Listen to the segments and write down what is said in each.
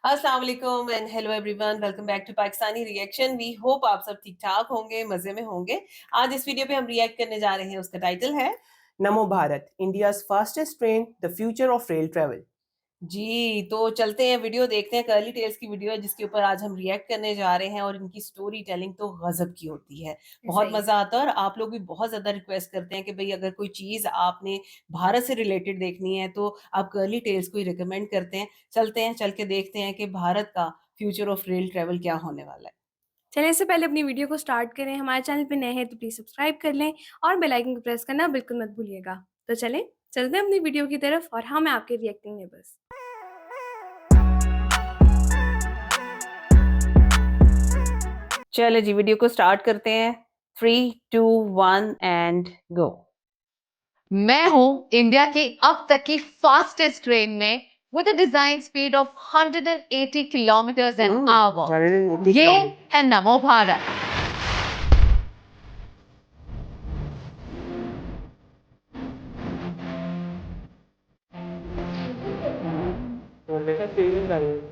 अस्सलाम वालेकुम and hello everyone, welcome back to Pakistani reaction. We hope आप सब ठीक ठाक होंगे, मजे में होंगे। आज इस वीडियो पे हम रिएक्ट करने जा रहे हैं, उसका टाइटल है Namo Bharat, India's fastest train, the future of rail travel. जी। तो चलते हैं, वीडियो देखते हैं। कर्ली टेल्स की वीडियो है जिसके ऊपर आज हम रिएक्ट करने जा रहे हैं और इनकी स्टोरी टेलिंग तो गजब की होती है, बहुत सही है। मजा आता है। और आप लोग भी बहुत ज्यादा रिक्वेस्ट करते हैं कि भाई अगर कोई चीज आपने भारत से रिलेटेड देखनी है तो आप कर्ली टेल्स को ही रिकमेंड करते हैं। चलते हैं, चल के देखते हैं कि भारत का फ्यूचर ऑफ रेल ट्रेवल क्या होने वाला है। चलें, इससे पहले अपनी वीडियो को स्टार्ट करें। हमारे चैनल पे नए हैं तो प्लीज़ सब्सक्राइब कर लें और बेल आइकन को प्रेस करना बिल्कुल मत भूलिएगा। तो चलें, चलते हैं अपनी वीडियो की तरफ और हाँ, मैं आपके रिएक्टिंग नेबर्स। चलो जी, वीडियो को स्टार्ट करते हैं। 3, 2, 1 एंड गो। मैं हूं इंडिया की अब तक की फास्टेस्ट ट्रेन में with a design speed of 180 kilometres an hour. ये है नमो भारत।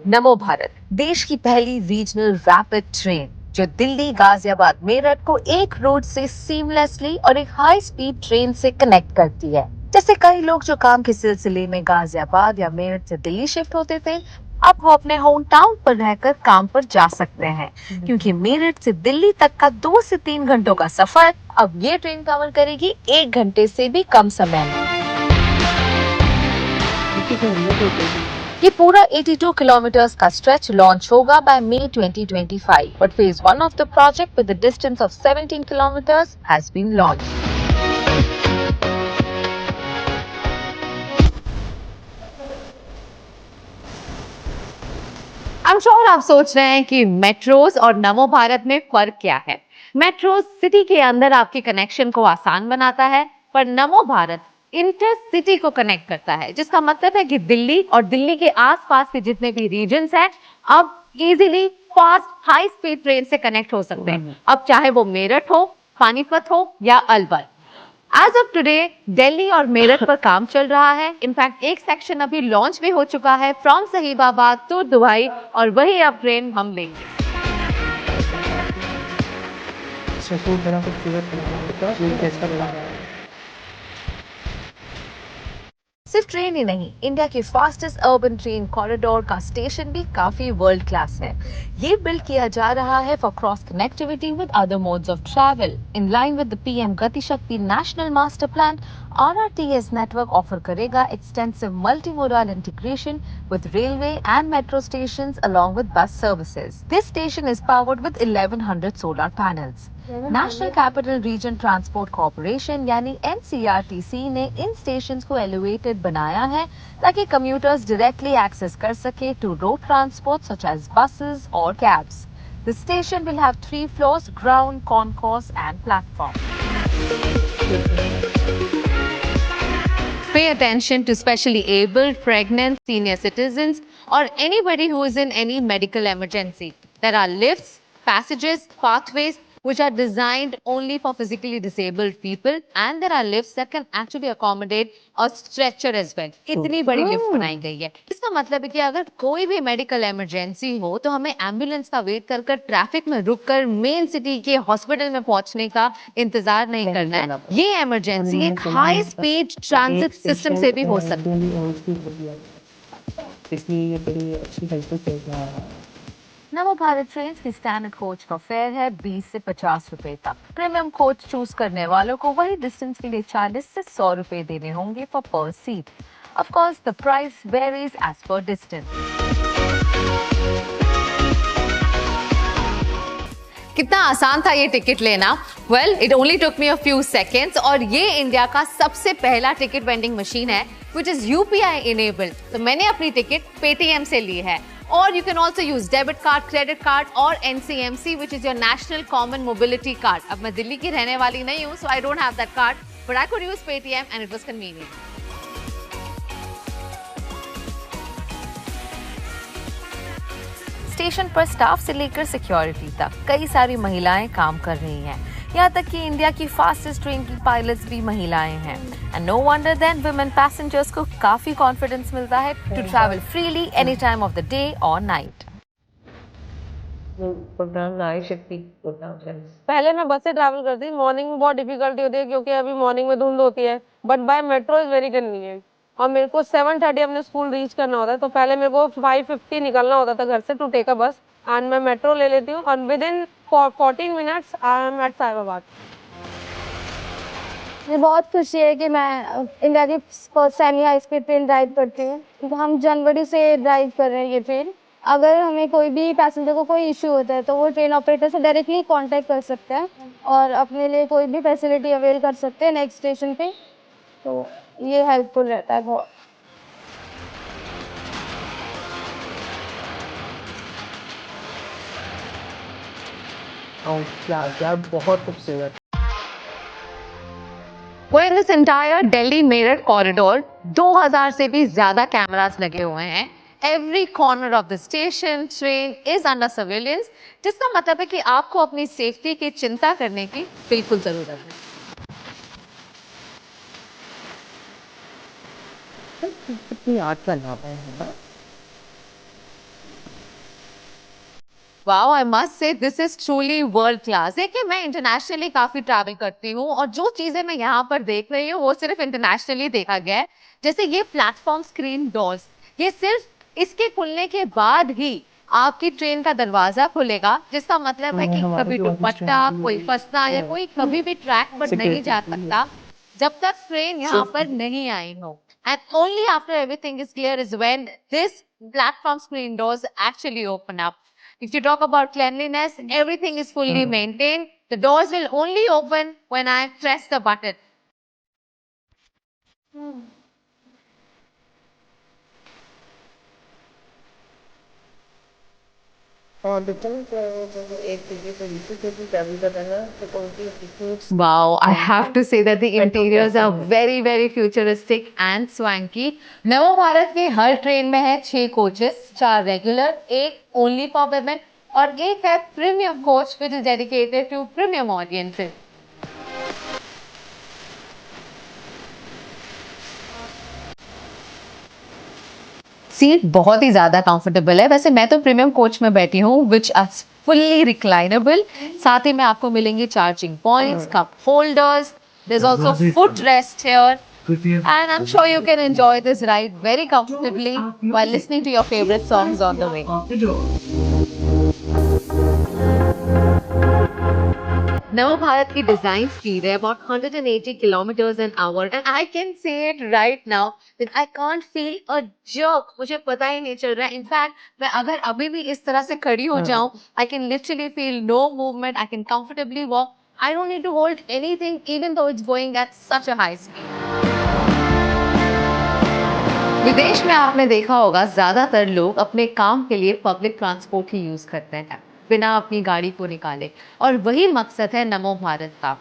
नमो भारत देश की पहली रीजनल रैपिड ट्रेन जो दिल्ली, गाजियाबाद, मेरठ को एक रूट से सीमलेसली और एक हाई स्पीड ट्रेन से कनेक्ट करती है। जैसे कई लोग जो काम के सिलसिले में गाजियाबाद या मेरठ से दिल्ली शिफ्ट होते थे, अब वो अपने होम टाउन पर रहकर काम पर जा सकते हैं, क्योंकि मेरठ से दिल्ली तक का 2 से 3 घंटों का सफर अब ये ट्रेन कवर करेगी 1 घंटे से भी कम समय में। ये पूरा 82 किलोमीटर्स का स्ट्रेच लॉन्च होगा bye May 2025, but phase 1 of the project with a distance of 17 kilometers has been launched. I'm sure आप सोच रहे हैं कि मेट्रोस और नमो भारत में फर्क क्या है। मेट्रो सिटी के अंदर आपके कनेक्शन को आसान बनाता है, पर नमो भारत इंटर सिटी को कनेक्ट करता है, जिसका मतलब है कि दिल्ली और दिल्ली के आसपास के जितने भी रीजन्स हैं अब easily fast high speed train से कनेक्ट हो सकते हैं। अब चाहे वो मेरठ हो, पानीपत हो या Alwar. As of today Delhi और मेरठ पर काम चल रहा है। इनफैक्ट एक सेक्शन अभी लॉन्च भी हो चुका है फ्रॉम सहीबाबाद टू दुबई, और वही अब ट्रेन हम लेंगे। सिर्फ ट्रेन ही नहीं, इंडिया के फास्टेस्ट अर्बन ट्रेन कॉरिडोर का स्टेशन भी काफी वर्ल्ड क्लास है। ये बिल्ड किया जा रहा है for cross connectivity with other modes of travel. In line with the PM Gati Shakti national master plan, RRTS network offer करेगा extensive multimodal integration with railway and metro stations along with bus services. This station is powered with 1100 solar panels. National capital region transport corporation यानी NCRTC ने इन stations को elevated बनाया है ताकि commuters directly access कर सके to road transport such as buses और cabs. The station will have 3 floors: ground, concourse and platform. Pay attention to specially abled, pregnant, senior citizens, or anybody who is in any medical emergency. There are lifts, passages, pathways which are designed only for physically disabled people, and there are lifts that can actually accommodate a stretcher as well. इतनी बड़ी lift बनाई गई है। इसका मतलब है कि अगर कोई भी मेडिकल इमरजेंसी हो तो हमें एम्बुलेंस का वेट कर ट्रैफिक में रुककर मेन सिटी के हॉस्पिटल में पहुंचने का इंतजार नहीं करना है। ये इमरजेंसी एक हाई स्पीड ट्रांजिट सिस्टम से भी हो सकती है। नमो भारत ट्रेन की स्टैंडर्ड कोच का फेयर है 20 से 50 रुपए तक। प्रीमियम कोच चूज करने वालों को वही डिस्टेंस के लिए 40 से 100 रुपए देने होंगे for per seat. Of course the price varies as per distance. कितना आसान था ये टिकट लेना। Well, it only took me a few seconds, और ये इंडिया का सबसे पहला टिकट वेंडिंग मशीन है विच इज UPI इनेबल्ड। तो मैंने अपनी टिकट पेटीएम से ली है। और you can also use debit card, credit card और NCMC which is your National Common Mobility Card. अब मैं दिल्ली की रहने वाली नहीं हूँ, so I don't have that card, but I could use Paytm and it was convenient. Station पर staff से लेकर सिक्योरिटी तक कई सारी महिलाएं काम कर रही हैं। यहाँ तक कि इंडिया की फास्टेस्ट ट्रेन की पायलट्स भी महिलाएं हैं। And no wonder then women passengers को काफी कॉन्फिडेंस मिलता है to travel freely any time of the day और नाइट। पहले मैं बस से ट्रैवल करती थी, मॉर्निंग में बहुत डिफिकल्टी होती है क्योंकि अभी मॉर्निंग में धुंध होती है, but by metro is very convenient. और मेरे को 7:30 अपने स्कूल रीच करना होता है, तो पहले मेरे को 5:50 निकलना होता था घर से टू टेक अ बस, एंड मैं मेट्रो ले लेती हूँ और within 14 minutes I am at Sahibabad. मुझे बहुत खुशी है कि मैं इंडिया की first semi high speed train drive करती हूँ। हम जनवरी से ड्राइव कर रहे हैं ये ट्रेन। अगर हमें कोई भी पैसेंजर को कोई इशू होता है तो वो ट्रेन ऑपरेटर से डायरेक्टली कांटेक्ट कर सकते हैं और अपने लिए कोई भी फैसिलिटी अवेल कर सकते हैं नेक्स्ट स्टेशन पे, तो ये हेल्पफुल रहता है बहुत। बहुत खूबसूरत। Well, in this entire Delhi Meerut corridor, 2000 से भी ज्यादा कैमरास लगे हुए हैं। Every corner of the station, train is under surveillance, जिसका मतलब है कि आपको अपनी सेफ्टी की चिंता करने की बिल्कुल जरूरत है। Wow, I must say this is truly world class। देखिए, मैं इंटरनेशनली काफी ट्रैवल करती हूँ और जो चीजें मैं यहाँ पर देख रही हूँ वो सिर्फ इंटरनेशनली देखा गया है। जैसे ये प्लेटफॉर्म स्क्रीन डोर्स, ये सिर्फ इसके खुलने के बाद ही आपकी ट्रेन का दरवाजा खुलेगा, जिसका मतलब है कि कभी दुपट्टा, कोई फंसना या कोई कभी भी ट्रैक पर नहीं जा सकता जब तक ट्रेन यहाँ पर नहीं आई हो। And only after everything is clear is when this platform screen doors actually open up. If you talk about cleanliness, everything is fully maintained. The doors will only open when I press the button. Wow, I have to say that the interiors are very, very futuristic and swanky. नवो भारत के हर train में है 6 coaches, 4 regular, एक only for women और एक है premium coach which is dedicated to premium audiences. Seat बहुत ही ज़्यादा कंफर्टेबल है। वैसे मैं तो प्रीमियम कोच में बैठी हूँ विच आर फुल्ली रिक्लाइनेबल। साथ ही में आपको मिलेंगे charging points, cup holders, there is also foot rest here and I'm sure you can enjoy this ride very comfortably while listening to your favorite songs on the way. Nava Bharat की design speed है about 180 kilometers an hour and I can say it right now that I can't feel a jerk. मुझे पता ही नहीं चल रहा है। In fact, मैं अगर अभी भी इस तरह से खड़ी हो जाऊं, I can literally feel no movement. I can comfortably walk. I don't need to hold anything even though it's going at such a high speed. विदेश में आपने देखा होगा ज्यादातर लोग अपने काम के लिए पब्लिक ट्रांसपोर्ट ही यूज करते हैं बिना अपनी गाड़ी को निकाले, और वही मकसद है नमो भारत का।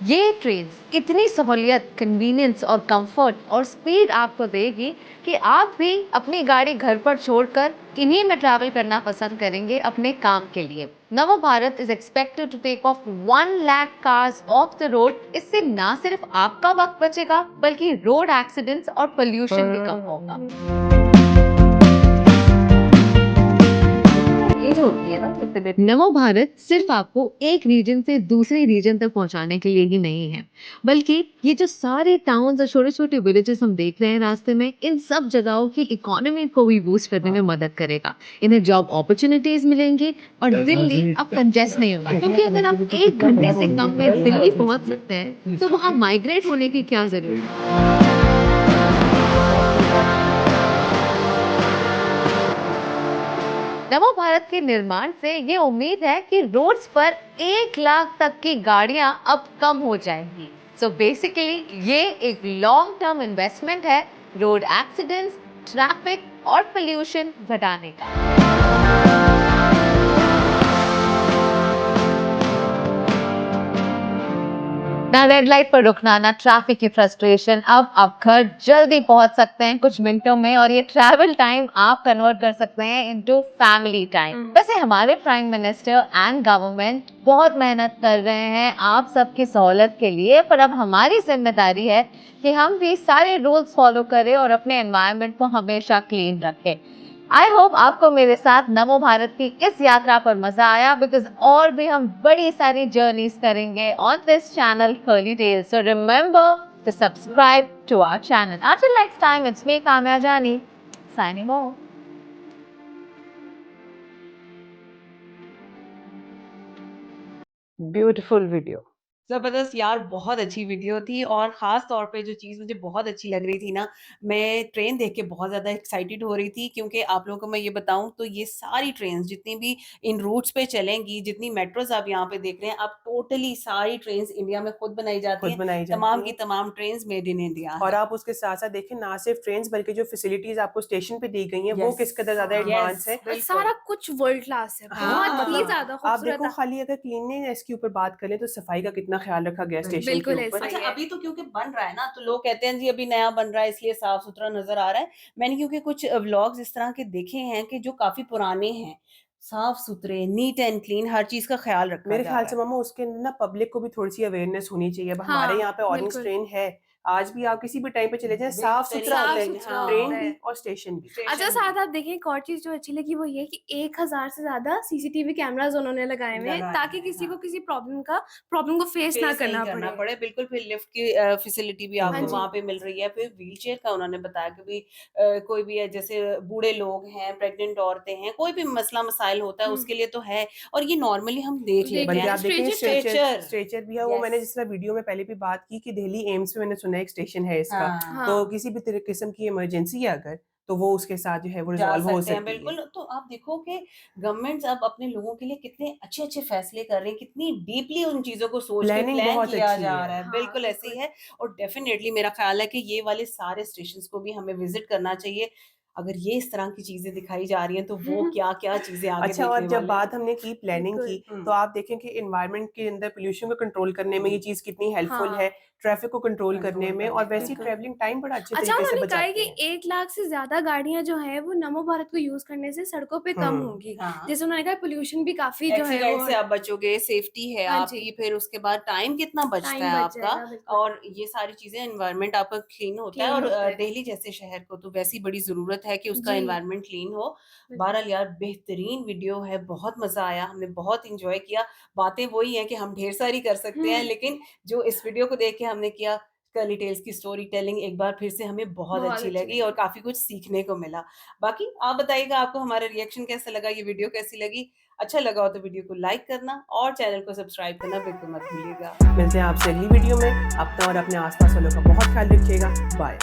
ये ट्रेन इतनी सहूलियत, कन्वीनियंस और कंफर्ट और स्पीड आपको देगी कि आप भी अपनी गाड़ी घर पर छोड़कर इन्हीं में ट्रैवल करना पसंद करेंगे अपने काम के लिए। Namo Bharat is expected to take off 1 lakh cars off the road. इससे ना सिर्फ आपका वक्त बचेगा बल्कि रोड एक्सीडेंट्स और पोल्यूशन भी कम होगा। नमो भारत सिर्फ आपको एक रीजन से दूसरे रीजन तक पहुंचाने के लिए ही नहीं है, बल्कि ये जो सारे टाउन्स और छोटे छोटे विलेजेस हम देख रहे हैं रास्ते में, इन सब जगहों की इकोनॉमी को भी बूस्ट करने में मदद करेगा। इन्हें जॉब अपॉर्चुनिटीज मिलेंगी और दिल्ली अब कंजेस्ट नहीं होगा, क्योंकि अगर आप 1 घंटे से कम में दिल्ली पहुंच सकते हैं तो वहाँ माइग्रेट होने की क्या जरूरत है। नमो भारत के निर्माण से ये उम्मीद है कि रोड्स पर 1 लाख तक की गाड़ियां अब कम हो जाएंगी। सो बेसिकली ये एक लॉन्ग टर्म इन्वेस्टमेंट है रोड एक्सीडेंट्स, ट्रैफिक और पोल्यूशन घटाने का। ना रेड लाइट पर रुकना, ना ट्रैफिक की फ्रस्ट्रेशन। अब आप घर जल्दी पहुंच सकते हैं कुछ मिनटों में, और ये ट्रैवल टाइम आप कन्वर्ट कर सकते हैं इनटू फैमिली टाइम। वैसे हमारे प्राइम मिनिस्टर एंड गवर्नमेंट बहुत मेहनत कर रहे हैं आप सबकी सहूलत के लिए, पर अब हमारी जिम्मेदारी है कि हम भी सारे रूल्स फॉलो करें और अपने एनवायरनमेंट को हमेशा क्लीन रखें। आई होप आपको मेरे साथ नमो भारत की इस यात्रा पर मजा आया, बिकॉज और भी हम बड़ी सारी जर्नीज करेंगे on this channel curly tales. So remember to subscribe to our channel. Until next time, it's me Kamya Jani signing off. Beautiful video. ज़बरदस्त यार, बहुत अच्छी वीडियो थी और ख़ास तौर पे जो चीज़ मुझे बहुत अच्छी लग रही थी ना, मैं ट्रेन देख के बहुत ज़्यादा एक्साइटेड हो रही थी, क्योंकि आप लोगों को मैं ये बताऊँ तो ये सारी ट्रेन्स जितनी भी इन रूट्स पे चलेंगी, जितनी मेट्रोज़ आप यहाँ पे देख रहे हैं, अब टोटली सारी ट्रेन्स इंडिया में खुद बनाई जाती खुद हैं। बनाई जाती तमाम हैं। की तमाम ट्रेन्स मेड इन इंडिया और हैं। आप उसके साथ-साथ देखें, ना सिर्फ ट्रेन्स बल्कि जो फैसिलिटीज़ आपको स्टेशन पे दी गई हैं, वो यस, किस कदर ज़्यादा यस, एडवांस है। और बिल्कुल। सारा कुछ वर्ल्ड क्लास है, हाँ, बहुत ही हाँ। ज़्यादा आप खूबसूरत देखो है। खाली अगर क्लीनलीनेस के ऊपर बात करें तो सफाई का कितना ख्याल रखा गया स्टेशन के बिल्कुल ऊपर। ऐसा अच्छा, ही है। अभी तो क्योंकि बन रहा है ना, तो लोग कहते हैं जी अभी नया बन रहा है इसलिए साफ-सुथरा नज़र आ रहा है। मैंने क्योंकि कुछ व्लॉग्स इस तरह के देखे हैं कि जो काफ़ी पुराने हैं, साफ-सुथरे, नीट एंड क्लीन हर चीज़ का ख्याल रखा मेरे जा ख्याल रहा से है। मामा उसके अंदर ना पब्लिक को भी थोड़ी-सी अवेयरनेस होनी चाहिए। अब हमारे हाँ, यहाँ पे ऑरेंज बिल्कुल। ट्रेन है, आज भी आप किसी भी टाइम पे चले जाएँ, बेहतरीन साफ-सुथरा होता है, साफ-सुथरा ट्रेन होता भी है। और स्टेशन भी। अच्छा, स्टेशन साथ भी आप देखें एक और चीज़ जो अच्छी लगी वो ये है कि 1000 से ज़्यादा सीसीटीवी कैमराज़ उन्होंने लगाए हुए हैं लगाए ताकि हैं, किसी हाँ। को किसी प्रॉब्लम को फेस ना फेस नहीं करना करना पड़े। पड़े, बिल्कुल। फिर लिफ्ट की फैसिलिटी भी हाँ आपको जी। वहाँ पे मिल रही है। फिर व्हीलचेयर का उन्होंने बताया कि भी कोई भी है, जैसे बूढ़े लोग हैं, प्रेग्नेंट औरतें हैं, कोई भी मसला मसाइल होता है हुँ। उसके लिए तो है, और ये नॉर्मली हम देख देख लेते बल्कि लेते हैं। हैं, आप देखें स्ट्रेचर स्ट्रेचर स्ट्रेचर, स्ट्रेचर भी है, वो मैंने यस, जिस तरह वीडियो में पहले भी बात की कि दिल्ली एम्स में मैंने सुना है एक स्टेशन है इसका। हाँ। तो हाँ। किसी भी तरह किस्म की इमरजेंसी है अगर, तो वो उसके साथ जो है वो जा रिज़ॉल्व हो सकते हैं, सकती है। बिल्कुल। तो आप देखो कि गवर्नमेंट्स अब अपने लोगों के लिए कितने अच्छे-अच्छे फैसले कर रही हैं, कितनी डीपली उन चीज़ों को सोच के प्लानिंग प्लान बहुत किया अच्छी जा है। रहा है। हाँ, बिल्कुल ऐसे ही बिल्कुल। है, और डेफ़िनेटली मेरा ख़्याल है कि ये वाले सारे स्टेशंस को भी हमें विज़िट करना चाहिए। अगर ये इस तरह की चीज़ें दिखाई जा रही हैं, तो वो क्या-क्या चीज़ें आगे अच्छा, और देखने जब वाले हैं। बात हमने की प्लानिंग बिल्कुल। की, हुँ, तो आप देखें कि एनवायरनमेंट के अंदर पोल्यूशन को कंट्रोल करने में ये चीज़ कितनी हेल्पफुल है, हाँ, ट्रैफिक को कंट्रोल करने कंट्रोल में, करने और में, वैसे ही बिल्कुल। ट्रैवलिंग टाइम बड़ा अच्छे अच्छा, तरीके से उन्होंने कहा है बचाते कि हैं। 1 लाख से ज़्यादा गाड़ियाँ जो हैं वो नमो भारत को यूज़ करने से सड़कों पे कम हुँ। होंगी। हाँ। जैसे उन्होंने कहा पोल्यूशन भी काफ़ी जो है एक्सीडेंट वो से आप बचोगे, सेफ्टी है हाँ जी, आपकी, फिर उसके बाद टाइम कितना बचता टाइम है बच आपका, जाएगा बिल्कुल, और ये सारी चीज़ें, एनवायरनमेंट आपका क्लीन होता है। क्लीन और होता है। दिल्ली जैसे शहर को तो वैसे ही बड़ी ज़रूरत है कि उसका जी, एनवायरनमेंट क्लीन हो। बिल्कुल। बहरहाल यार, बेहतरीन वीडियो है, बहुत मज़ा आया, हमने बहुत एन्जॉय किया। बातें वही हैं कि हम ढेर सारी कर सकते हैं, हुँ, लेकिन जो इस वीडियो को देख के हमने किया, कर्ली टेल्स की स्टोरी टेलिंग एक बार फिर से हमें बहुत बहुत अच्छी अच्छी लगी और लगी। काफ़ी कुछ सीखने को मिला। बाकी आप बताइएगा आपको हमारा रिएक्शन कैसा लगा, ये वीडियो कैसी लगी? अच्छा लगा हो तो वीडियो को लाइक करना और चैनल को सब्सक्राइब करना बिल्कुल मत भूलिएगा। मिलते हैं आपसे अगली वीडियो में। अपना और अपने आस-पास वालों का बहुत ख्याल रखिएगा। बाय।